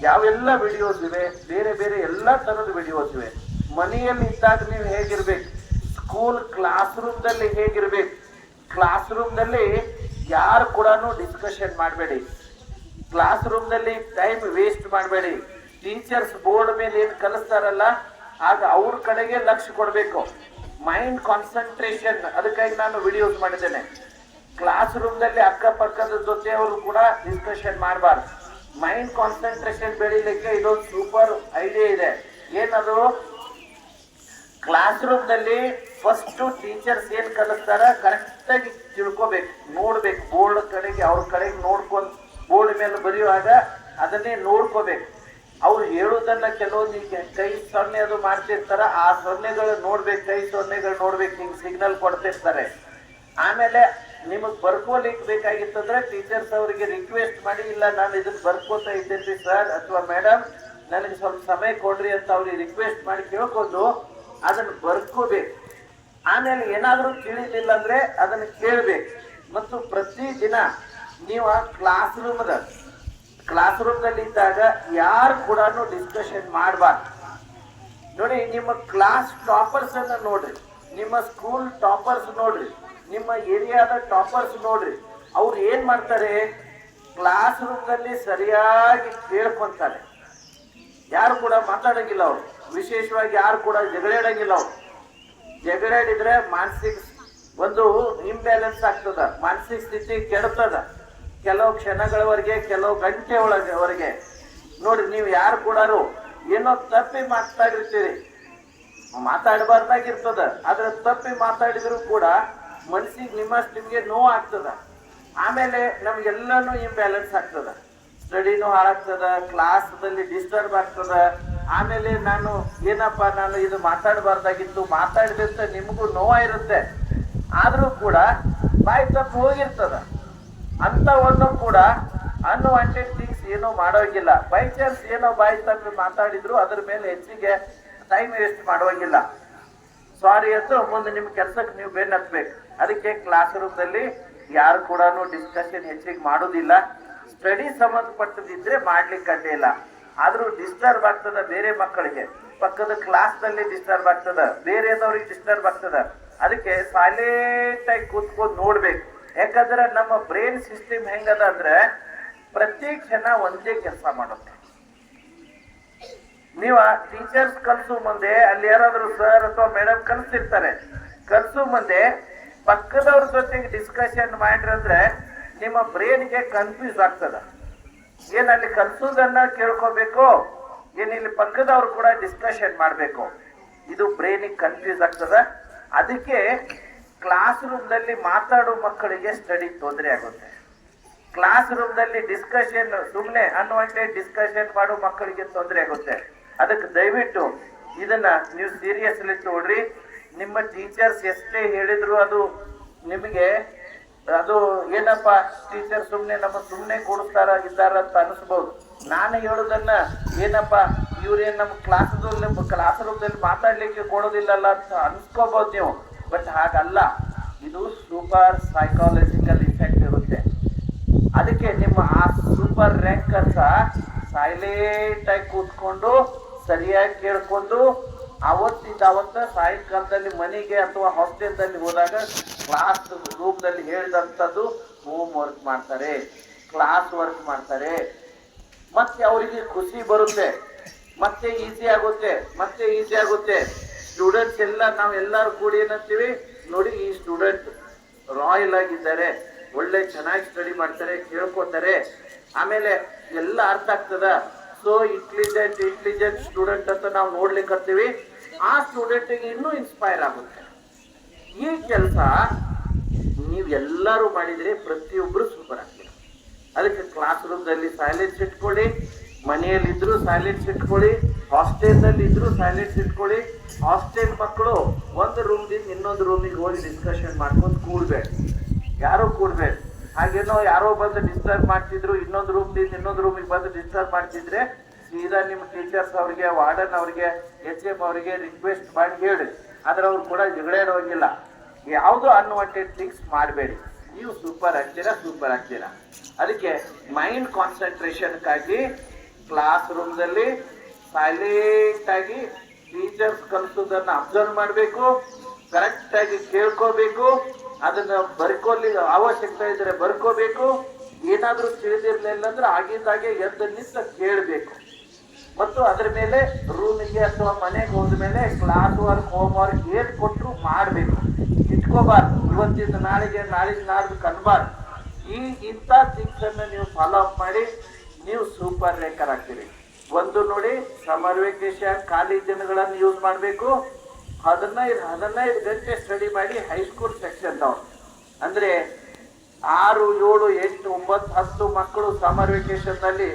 Speaker 2: ಯಾವೆಲ್ಲ ವಿಡಿಯೋಸ್ ಇವೆ, ಬೇರೆ ಬೇರೆ ಎಲ್ಲ ತರದ ವಿಡಿಯೋಸ್ ಇವೆ. ಮನೆಯಲ್ಲಿ ಇದ್ದಾಗ ನೀವು ಹೇಗಿರ್ಬೇಕು, ಸ್ಕೂಲ್ ಕ್ಲಾಸ್ ರೂಮ್ದಲ್ಲಿ ಹೇಗಿರ್ಬೇಕು, ಕ್ಲಾಸ್ ರೂಮ್ದಲ್ಲಿ ಯಾರು ಕೂಡ ಡಿಸ್ಕಷನ್ ಮಾಡಬೇಡಿ, ಕ್ಲಾಸ್ ರೂಮ್ನಲ್ಲಿ ಟೈಮ್ ವೇಸ್ಟ್ ಮಾಡಬೇಡಿ. ಟೀಚರ್ಸ್ ಬೋರ್ಡ್ ಮೇಲೆ ಏನು ಕಲಿಸ್ತಾರಲ್ಲ ಆಗ ಅವ್ರ ಕಡೆಗೆ ಲಕ್ಷ್ಯ ಕೊಡಬೇಕು. ಮೈಂಡ್ ಕಾನ್ಸಂಟ್ರೇಷನ್, ಅದಕ್ಕಾಗಿ ನಾನು ವಿಡಿಯೋಸ್ ಮಾಡಿದ್ದೇನೆ. ಕ್ಲಾಸ್ ರೂಮ್ನಲ್ಲಿ ಅಕ್ಕಪಕ್ಕದ ಜೊತೆಯವರು ಕೂಡ ಡಿಸ್ಕಷನ್ ಮಾಡಬಾರ್ದು. ಮೈಂಡ್ ಕಾನ್ಸಂಟ್ರೇಷನ್ ಬೆಳಿಲಿಕ್ಕೆ ಇದೊಂದು ಸೂಪರ್ ಐಡಿಯಾ ಇದೆ. ಏನದು, ಕ್ಲಾಸ್ ರೂಮ್ನಲ್ಲಿ ಫಸ್ಟ್ ಟೀಚರ್ಸ್ ಏನ್ ಕಲಿಸ್ತಾರ ಕರೆಕ್ಟಾಗಿ ತಿಳ್ಕೊಬೇಕು, ನೋಡ್ಬೇಕು. ಬೋರ್ಡ್ ಕಡೆಗೆ ಅವ್ರ ಕಡೆಗೆ ನೋಡ್ಕೊಂಡು ಬೋರ್ಡ್ ಮೇಲೆ ಬರೆಯುವಾಗ ಅದನ್ನೇ ನೋಡ್ಕೋಬೇಕು. ಅವ್ರು ಹೇಳುವುದನ್ನ ಕೆಲವೊಂದು ಕೈ ಸೊನ್ನೆ ಅದು ಮಾಡ್ತಿರ್ತಾರ, ಆ ಸೊನ್ನೆಗಳು ನೋಡ್ಬೇಕು, ಕೈ ಸೊನ್ನೆಗಳು ನೋಡ್ಬೇಕು, ಹಿಂಗ್ ಸಿಗ್ನಲ್ ಕೊಡ್ತಿರ್ತಾರೆ. ಆಮೇಲೆ ನಿಮಗ್ ಬರ್ಕೋಲಿಕ್ಕೆ ಬೇಕಾಗಿತ್ತಂದ್ರೆ ಟೀಚರ್ಸ್ ಅವರಿಗೆ ರಿಕ್ವೆಸ್ಟ್ ಮಾಡಿ, ಇಲ್ಲ ನಾನು ಇದನ್ನ ಬರ್ಕೋತಾ ಇದ್ದೇನೆ ಸರ್ ಅಥವಾ ಮೇಡಮ್ ನನಗೆ ಸ್ವಲ್ಪ ಸಮಯ ಕೊಡ್ರಿ ಅಂತ ಅವ್ರಿಗೆ ರಿಕ್ವೆಸ್ಟ್ ಮಾಡಿ ಕೇಳ್ಕೊಂಡು ಅದನ್ನ ಬರ್ಕೋಬೇಕು. ಆಮೇಲೆ ಏನಾದ್ರೂ ತಿಳಿಲಿಲ್ಲ ಅಂದ್ರೆ ಅದನ್ನ ಕೇಳ್ಬೇಕು. ಮತ್ತು ಪ್ರತಿ ದಿನ ನೀವು ಕ್ಲಾಸ್ ರೂಮ್ದಲ್ಲಿ ಇದ್ದಾಗ ಯಾರು ಕೂಡ ಡಿಸ್ಕಷನ್ ಮಾಡಬಾರ್ದು. ನೋಡಿ, ನಿಮ್ಮ ಕ್ಲಾಸ್ ಟಾಪರ್ಸ್ ಅನ್ನ ನೋಡ್ರಿ, ನಿಮ್ಮ ಸ್ಕೂಲ್ ಟಾಪರ್ಸ್ ನೋಡ್ರಿ, ನಿಮ್ಮ ಏರಿಯಾದ ಟಾಪರ್ಸ್ ನೋಡ್ರಿ. ಅವ್ರು ಏನ್ ಮಾಡ್ತಾರೆ, ಕ್ಲಾಸ್ ರೂಮ್ನಲ್ಲಿ ಸರಿಯಾಗಿ ಕೇಳ್ಕೊಂತಾರೆ, ಯಾರು ಕೂಡ ಮಾತಾಡಂಗಿಲ್ಲ. ಅವ್ರು ವಿಶೇಷವಾಗಿ ಯಾರು ಕೂಡ ಜಗಳಾಡಂಗಿಲ್ಲ. ಅವ್ರು ಜಗಳಾಡಿದ್ರೆ ಮಾನಸಿಕ ಒಂದು ಇಂಬ್ಯಾಲೆನ್ಸ್ ಆಗ್ತದ, ಮಾನಸಿಕ ಸ್ಥಿತಿ ಕೆಡ್ತದ. ಕೆಲವು ಕ್ಷಣಗಳವರೆಗೆ, ಕೆಲವು ಗಂಟೆ ಒಳಗೆ ನೋಡ್ರಿ, ನೀವು ಯಾರು ಕೂಡ ಏನೋ ತಪ್ಪಿ ಮಾತಾಡಿರ್ತೀರಿ, ಮಾತಾಡಬಾರ್ದಾಗಿರ್ತದ. ಆದ್ರೆ ತಪ್ಪಿ ಮಾತಾಡಿದ್ರು ಕೂಡ ಮನಸ್ಸಿಗೆ ನಿಮಗೆ ನೋವು ಆಗ್ತದ. ಆಮೇಲೆ ನಮ್ಗೆಲ್ಲಾನು ಇಂಬ್ಯಾಲೆನ್ಸ್ ಆಗ್ತದ, ಸ್ಟಡಿನೂ ಹಾಳಾಗ್ತದ, ಕ್ಲಾಸ್ದಲ್ಲಿ ಡಿಸ್ಟರ್ಬ್ ಆಗ್ತದ. ಆಮೇಲೆ ನಾನು ಇದು ಮಾತಾಡಬಾರ್ದಾಗಿತ್ತು, ಮಾತಾಡಿದಂತ ನಿಮಗೂ ನೋವ ಇರುತ್ತೆ. ಆದ್ರೂ ಕೂಡ ಬಾಯಿ ತಪ್ಪು ಹೋಗಿರ್ತದ. ಅಂತವನ್ನು ಕೂಡ ಅನ್ವಾಂಟೆಡ್ ಥಿಂಗ್ಸ್ ಏನೋ ಮಾಡೋಗಿಲ್ಲ. ಬೈ ಚಾನ್ಸ್ ಏನೋ ಬಾಯಿ ತಪ್ಪಿ ಮಾತಾಡಿದ್ರು ಅದ್ರ ಮೇಲೆ ಹೆಚ್ಚಿಗೆ ಟೈಮ್ ವೇಸ್ಟ್ ಮಾಡೋಗಿಲ್ಲ. ಸಾರಿ ಅಂತ ಮುಂದೆ ನಿಮ್ ಕೆಲ್ಸಕ್ಕೆ ನೀವು ಬೆನ್ನು ಹತ್ಬೇಕು. ಅದಕ್ಕೆ ಕ್ಲಾಸ್ ರೂಮ್ದಲ್ಲಿ ಯಾರು ಕೂಡ ಡಿಸ್ಕಷನ್ ಹೆಚ್ಚಿಗೆ ಮಾಡೋದಿಲ್ಲ. ಸ್ಟಡಿ ಸಂಬಂಧಪಟ್ಟದಿದ್ರೆ ಮಾಡ್ಲಿಕ್ಕೆ ಅಡ್ಡಿ ಇಲ್ಲ. ಆದ್ರೂ ಡಿಸ್ಟರ್ಬ್ ಆಗ್ತದ, ಬೇರೆ ಮಕ್ಕಳಿಗೆ ಪಕ್ಕದ ಕ್ಲಾಸ್ ನಲ್ಲಿ ಡಿಸ್ಟರ್ಬ್ ಆಗ್ತದ, ಬೇರೆದವ್ರಿಗೆ ಡಿಸ್ಟರ್ಬ್ ಆಗ್ತದ. ಅದಕ್ಕೆ ಸೈಲೆಂಟ್ ಆಗಿ ಕೂತ್ಕೊಂಡು ನೋಡ್ಬೇಕು. ಯಾಕಂದ್ರೆ ನಮ್ಮ ಬ್ರೈನ್ ಸಿಸ್ಟಮ್ ಹೆಂಗದ ಅಂದ್ರೆ ಪ್ರತಿ ಕ್ಷಣ ಒಂದೇ ಕೆಲಸ ಮಾಡುತ್ತೆ. ನೀವ ಟೀಚರ್ಸ್ ಕಲ್ಸು ಮುಂದೆ ಅಲ್ಲಿ ಯಾರಾದ್ರೂ ಸರ್ ಅಥವಾ ಮೇಡಮ್ ಕಲ್ಸಿರ್ತಾರೆ, ಕಲ್ಸು ಮುಂದೆ ಪಕ್ಕದವ್ರ ಜೊತೆಗೆ ಡಿಸ್ಕಷನ್ ಮಾಡ್ರಂದ್ರೆ ನಿಮ್ಮ ಬ್ರೈನ್ಗೆ ಕನ್ಫ್ಯೂಸ್ ಆಗ್ತದ. ಏನ್ ಅಲ್ಲಿ ಕಲ್ಸೋದನ್ನ ಕೇಳ್ಕೋಬೇಕು, ಏನ್ ಇಲ್ಲಿ ಪಕ್ಕದವ್ರು ಕೂಡ ಡಿಸ್ಕಷನ್ ಮಾಡ್ಬೇಕು, ಇದು ಬ್ರೈನಿಗೆ ಕನ್ಫ್ಯೂಸ್ ಆಗ್ತದ. ಅದಕ್ಕೆ ಕ್ಲಾಸ್ ರೂಮ್ ನಲ್ಲಿ ಮಾತಾಡೋ ಮಕ್ಕಳಿಗೆ ಸ್ಟಡಿ ತೊಂದರೆ ಆಗುತ್ತೆ. ಕ್ಲಾಸ್ ರೂಮ್ ನಲ್ಲಿ ಡಿಸ್ಕಷನ್ ಸುಮ್ಮನೆ ಅನ್ವಾಂಟೆಡ್ ಡಿಸ್ಕಷನ್ ಮಾಡೋ ಮಕ್ಕಳಿಗೆ ತೊಂದರೆ ಆಗುತ್ತೆ. ಅದಕ್ಕೆ ದಯವಿಟ್ಟು ಇದನ್ನ ನೀವು ಸೀರಿಯಸ್ಲಿ ತಗೊಳ್ರಿ. ನಿಮ್ಮ ಟೀಚರ್ಸ್ ಎಷ್ಟೇ ಹೇಳಿದ್ರು ಅದು ನಿಮಗೆ ಅದು ಏನಪ್ಪಾ ಟೀಚರ್ ಸುಮ್ಮನೆ ಕೂಡಿಸ್ತಾರ ಇದ್ದಾರ ಅಂತ ಅನಿಸ್ಬಹುದು. ನಾನು ಹೇಳುದನ್ನ ಏನಪ್ಪಾ ಇವ್ರೇನ್ ನಮ್ಮ ಕ್ಲಾಸ್ ರೂಮ್ದಲ್ಲಿ ಮಾತಾಡ್ಲಿಕ್ಕೆ ಕೊಡೋದಿಲ್ಲಲ್ಲ ಅಂತ ಅನ್ಸ್ಕೋಬಹುದು ನೀವು. ಬಟ್ ಹಾಗಲ್ಲ, ಇದು ಸೂಪರ್ ಸೈಕಾಲಜಿಕಲ್ ಇಫೆಕ್ಟ್ ಇರುತ್ತೆ. ಅದಕ್ಕೆ ನಿಮ್ಮ ಆ ಸೂಪರ್ ರ್ಯಾಂಕರ್ಸ ಸೈಲೆಂಟ್ ಆಗಿ ಕೂತ್ಕೊಂಡು ಸರಿಯಾಗಿ ಕೇಳ್ಕೊಂಡು ಅವತ್ತ ಸಾಯಂಕಾಲದಲ್ಲಿ ಮನೆಗೆ ಅಥವಾ ಹಾಸ್ಟೆಲ್ದಲ್ಲಿ ಹೋದಾಗ ಕ್ಲಾಸ್ ರೂಮ್ದಲ್ಲಿ ಹೇಳಿದಂಥದ್ದು ಹೋಮ್ ವರ್ಕ್ ಮಾಡ್ತಾರೆ, ಕ್ಲಾಸ್ ವರ್ಕ್ ಮಾಡ್ತಾರೆ. ಮತ್ತೆ ಅವರಿಗೆ ಖುಷಿ ಬರುತ್ತೆ, ಮತ್ತೆ ಈಸಿ ಆಗುತ್ತೆ. ಸ್ಟೂಡೆಂಟ್ಸ್ ಎಲ್ಲ ನಾವೆಲ್ಲರೂ ಕೂಡಿ ಏನಂತೀವಿ, ನೋಡಿ ಈ ಸ್ಟೂಡೆಂಟ್ ರಾಯಲ್ ಆಗಿದ್ದಾರೆ, ಒಳ್ಳೆ ಚೆನ್ನಾಗಿ ಸ್ಟಡಿ ಮಾಡ್ತಾರೆ, ಕೇಳ್ಕೊತಾರೆ, ಆಮೇಲೆ ಎಲ್ಲ ಅರ್ಥ ಆಗ್ತದ. ಸೊ ಇಂಟೆಲಿಜೆಂಟ್ ಸ್ಟೂಡೆಂಟ್ ಅಂತ ನಾವು ನೋಡ್ಲಿಕ್ಕೆ ಆ ಸ್ಟೂಡೆಂಟಿಗೆ ಇನ್ನೂ ಇನ್ಸ್ಪೈರ್ ಆಗುತ್ತೆ. ಈ ಕೆಲಸ ನೀವೆಲ್ಲರೂ ಮಾಡಿದ್ರೆ ಪ್ರತಿಯೊಬ್ಬರು ಸೂಪರ್ ಆಗ್ತಾರೆ. ಅದಕ್ಕೆ ಕ್ಲಾಸ್ ರೂಮ್ದಲ್ಲಿ ಸೈಲೆನ್ಸ್ ಇಟ್ಕೊಳ್ಳಿ, ಮನೆಯಲ್ಲಿದ್ರು ಸೈಲೆನ್ಸ್ ಇಟ್ಕೊಳ್ಳಿ, ಹಾಸ್ಟೆಲ್ನಲ್ಲಿ ಇದ್ರು ಸೈಲೆನ್ಸ್ ಇಟ್ಕೊಳ್ಳಿ. ಹಾಸ್ಟೆಲ್ ಮಕ್ಕಳು ಒಂದು ರೂಮ್ದಿಂದ ಇನ್ನೊಂದು ರೂಮಿಗೆ ಹೋಗಿ ಡಿಸ್ಕಷನ್ ಮಾಡ್ಕೊಂಡು ಕೂಡ್ಬೇಕು, ಯಾರೋ ಕೂಡ್ಬೇಕು. ಹಾಗೇನೋ ಯಾರೋ ಬಂದು ಡಿಸ್ಟರ್ಬ್ ಮಾಡ್ತಿದ್ರು, ಇನ್ನೊಂದು ರೂಮ್ದಿಂದ ಇನ್ನೊಂದು ರೂಮಿಗೆ ಬಂದು ಡಿಸ್ಟರ್ಬ್ ಮಾಡ್ತಿದ್ರೆ ಸೀದಾ ನಿಮ್ಮ ಟೀಚರ್ಸ್ ಅವ್ರಿಗೆ, ವಾರ್ಡನ್ ಅವ್ರಿಗೆ, HM ಅವ್ರಿಗೆ ರಿಕ್ವೆಸ್ಟ್ ಮಾಡಿ ಹೇಳಿ. ಆದ್ರೆ ಅವ್ರು ಕೂಡ ಜಗಳಾಡೋಂಗಿಲ್ಲ. ಯಾವುದೋ ಅನ್ವಾಂಟೆಡ್ ಥಿಂಗ್ಸ್ ಮಾಡಬೇಡಿ. ನೀವು ಸೂಪರ್ ಆಗ್ತೀರಾ. ಅದಕ್ಕೆ ಮೈಂಡ್ ಕಾನ್ಸಂಟ್ರೇಷನ್ಗಾಗಿ ಕ್ಲಾಸ್ ರೂಮ್ದಲ್ಲಿ ಸೈಲೆಂಟ್ ಆಗಿ ಟೀಚರ್ಸ್ ಕಲಿಸೋದನ್ನ ಅಬ್ಸರ್ವ್ ಮಾಡಬೇಕು, ಕರೆಕ್ಟ್ ಆಗಿ ಕೇಳ್ಕೋಬೇಕು, ಅದನ್ನ ಬರ್ಕೋಲಿ ಅವಶ್ಯಕತೆ ಇದ್ರೆ ಬರ್ಕೋಬೇಕು. ಏನಾದ್ರೂ ತಿಳಿದಿರ್ಲಿಲ್ಲ ಅಂದ್ರೆ ಆಗಿದ್ದಾಗೆ ಎದ್ದು ನಿಂತು ಕೇಳಬೇಕು. ಮತ್ತು ಅದ್ರ ಮೇಲೆ ರೂಮಿಗೆ ಅಥವಾ ಮನೆಗೆ ಹೋದ್ಮೇಲೆ ಕ್ಲಾಸ್ ವರ್ಕ್ ಹೋಮ್ ವರ್ಕ್ ಏನ್ ಕೊಟ್ಟರು ಮಾಡಬೇಕು, ಇಟ್ಕೋಬಾರ್ದು. ಇವತ್ತಿಂದ ನಾಳೆಗೆ, ನಾಳಿದ್ದು ನಾಡ್ದು ಕನ್ಬಾರ್ದು. ಇಂಥ ಥಿಂಗ್ಸ್ ಅನ್ನ ನೀವು ಫಾಲೋ ಅಪ್ ಮಾಡಿ ನೀವು ಸೂಪರ್ ರ್ಯಾಂಕರ್ ಆಗ್ತೀರಿ. ಒಂದು ನೋಡಿ, ಸಮರ್ ವೆಕೇಶನ್ ಖಾಲಿ ದಿನಗಳನ್ನು ಯೂಸ್ ಮಾಡಬೇಕು. 15 ಗಂಟೆ ಸ್ಟಡಿ ಮಾಡಿ ಹೈಸ್ಕೂಲ್ ಸೆಕ್ಷನ್ ನಾವು ಅಂದ್ರೆ 6, 7, 8, 9, 10 ಮಕ್ಕಳು ಸಮರ್ ವೆಕೇಶನ್ ನಲ್ಲಿ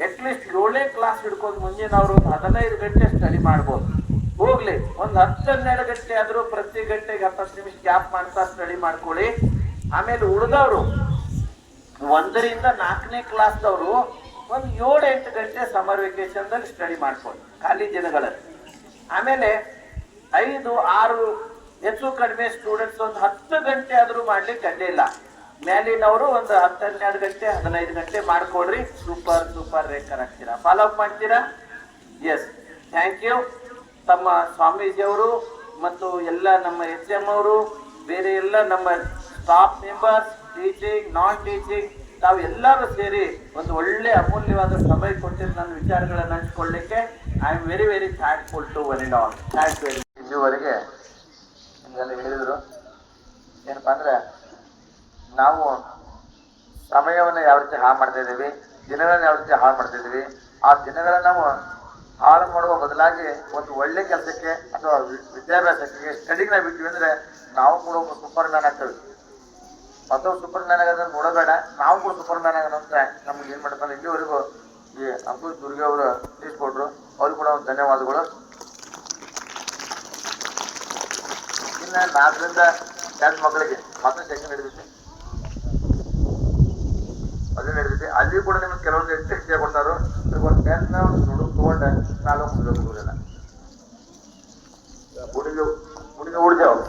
Speaker 2: ಅಟ್ಲೀಸ್ಟ್ 7ನೇ ಕ್ಲಾಸ್ ಹಿಡ್ಕೊಂಡು ಮುಂದಿನ ಅವರು 15 ಗಂಟೆ ಸ್ಟಡಿ ಮಾಡ್ಬೋದು. ಹೋಗ್ಲಿ, ಒಂದು 10-12 ಗಂಟೆ ಆದ್ರೂ ಪ್ರತಿ ಗಂಟೆಗೆ 10 ನಿಮಿಷ ಗ್ಯಾಪ್ ಮಾಡ್ತಾ ಸ್ಟಡಿ ಮಾಡ್ಕೊಳ್ಳಿ. ಆಮೇಲೆ ಉಳಿದವರು 1ರಿಂದ 4ನೇ ಕ್ಲಾಸ್ದವರು ಒಂದು 7-8 ಗಂಟೆ ಸಮರ್ ವೆಕೇಶನ್ ದಲ್ಲಿ ಸ್ಟಡಿ ಮಾಡ್ಕೊಳ್ಳಿ ಖಾಲಿ ದಿನಗಳಲ್ಲಿ. ಆಮೇಲೆ 5, 6 ಹೆಚ್ಚು ಕಡಿಮೆ ಸ್ಟೂಡೆಂಟ್ಸ್ ಒಂದು 10 ಗಂಟೆ ಆದ್ರೂ ಮಾಡ್ಲಿಕ್ಕೆ ಅಡ್ಡಿಲ್ಲ. ಮೇಲಿನವರು ಒಂದು 10-12 ಗಂಟೆ 15 ಗಂಟೆ ಮಾಡ್ಕೊಡ್ರಿ. ಸೂಪರ್ ರ್ಯಾಂಕರ್ ಆಗ್ತೀರಾ. ಫಾಲೋ ಅಪ್ ಮಾಡ್ತೀರಾ? Yes, thank you. ತಮ್ಮ ಸ್ವಾಮೀಜಿಯವರು ಮತ್ತು ಎಲ್ಲ ನಮ್ಮ HM ಅವರು, ಬೇರೆ ಎಲ್ಲ ನಮ್ಮ staff members, teaching, non teaching, ತಾವೆಲ್ಲರೂ ಸೇರಿ ಒಂದು ಒಳ್ಳೆ ಅಮೂಲ್ಯವಾದ ಸಮಯ ಕೊಟ್ಟಿದ್ದು ನನ್ನ ವಿಚಾರಗಳನ್ನು ಹಂಚ್ಕೊಳ್ಳಿಕ್ಕೆ I am very very thankful to one and all. Thanks very.
Speaker 1: ಇಲ್ಲಿವರೆಗೆ ನಿಮಗೆಲ್ಲ ಹೇಳಿದ್ರು ಏನಪ್ಪಾ ಅಂದ್ರೆ, ನಾವು ಸಮಯವನ್ನು ಯಾವ ರೀತಿ ಹಾಳು ಮಾಡ್ತಾ ಇದ್ದೀವಿ, ದಿನಗಳನ್ನ ಯಾವ ರೀತಿ ಹಾಳು ಮಾಡ್ತಾ ಇದ್ದೀವಿ. ಆ ದಿನಗಳನ್ನ ನಾವು ಹಾಳು ಮಾಡುವ ಬದಲಾಗಿ ಒಂದು ಒಳ್ಳೆ ಕೆಲಸಕ್ಕೆ ಅಥವಾ ವಿದ್ಯಾಭ್ಯಾಸಕ್ಕೆ, ಸ್ಟಡಿಗೆ ನಾವು ಬಿಟ್ಟಿವಿ ಅಂದ್ರೆ ನಾವು ಕೂಡ ಒಬ್ಬ ಸೂಪರ್ ಮ್ಯಾನ್ ಆಗ್ತೇವೆ. ಮತ್ತೊಬ್ಬ ಸೂಪರ್ ಮ್ಯಾನ್ ಆಗೋದನ್ನ ನೋಡಬೇಡ, ನಾವು ಕೂಡ ಸೂಪರ್ ಮ್ಯಾನ್ ಆಗೋಣ ಅಂತ ನಮ್ಗೆ ಏನ್ ಮಾಡ್ತಾರೆ. ಇಲ್ಲಿವರೆಗೂ ಈ ಅಂಕುಶ್ ದುರ್ಗೆ ಅವರು ತಿಳಿಸ್ಕೊಟ್ರು, ಅವ್ರಿಗೆ ಕೂಡ ಒಂದು ಧನ್ಯವಾದಗಳು. ಇನ್ನು 4ರಿಂದ 10 ಮಕ್ಕಳಿಗೆ ಮತ್ತೊಂದು ಸೆಕ್ಷನ್ ಹಿಡಿದೈತಿ, ಅದನ್ನ ಹಿಡಿದೈತಿ. ಅಲ್ಲಿ ಕೂಡ ನಿಮ್ಗೆ ಕೆಲವೊಂದು ಎಕ್ಸ್ಟ್ರಾ ಕೊಡ್ತಾರೋ. ಒಂದು 10 ದುಡ್ಡು ತಗೊಂಡ 4 ಮುಗಿದೋಗ್ಬೋದಲ್ಲ, ಹುಡುಗಿ ಉಳಿದೇವು